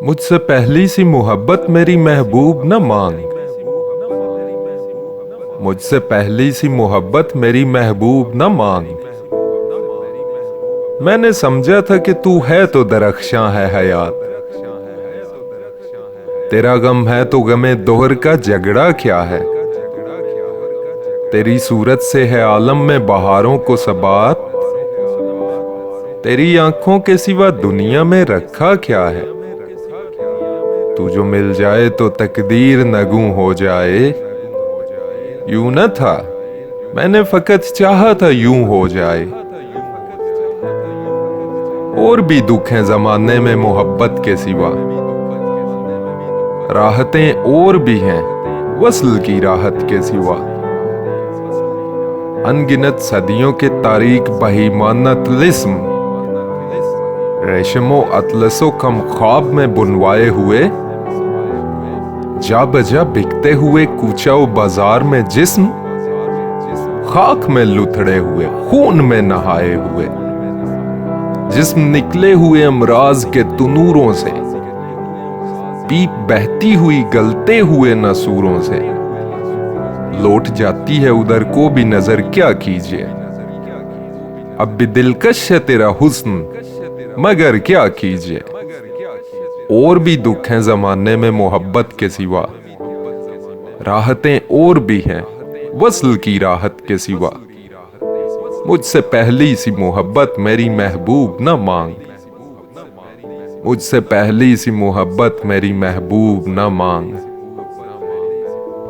मुझसे पहली सी मोहब्बत मेरी महबूब न मांग। मुझसे पहली सी मोहब्बत मेरी महबूब न मांग। मैंने समझा था कि तू है तो दरख्शां है हयात। तेरा गम है तो गमे दोहर का झगड़ा क्या है। तेरी सूरत से है आलम में बहारों को सबात। तेरी आंखों के सिवा दुनिया में रखा क्या है। तू जो मिल जाए तो तकदीर नगू हो जाए। यूं न था, मैंने फकत चाहा था यूं हो जाए। और भी दुख हैं जमाने में मोहब्बत के सिवा। राहतें और भी हैं वस्ल की राहत के सिवा। अनगिनत सदियों के तारीख बहीमाना तिलिस्म। रेशमो अतलसो कम ख्वाब में बुनवाए हुए। जा बजा बिकते हुए कूचाओ बाजार में जिस्म। खाक में लुथड़े हुए खून में नहाए हुए। जिस्म निकले हुए अमराज के तुनूरों से। पीप बहती हुई गलते हुए नसूरों से। लौट जाती है उधर को भी नजर क्या कीजिए। अब भी दिलकश है तेरा हुस्न मगर क्या कीजिए। और भी दुख हैं जमाने में मोहब्बत के सिवा। राहतें और भी हैं वस्ल की राहत के सिवा। मुझसे पहली सी मोहब्बत मेरी महबूब न मांग। मुझसे पहली सी मोहब्बत मेरी महबूब न मांग।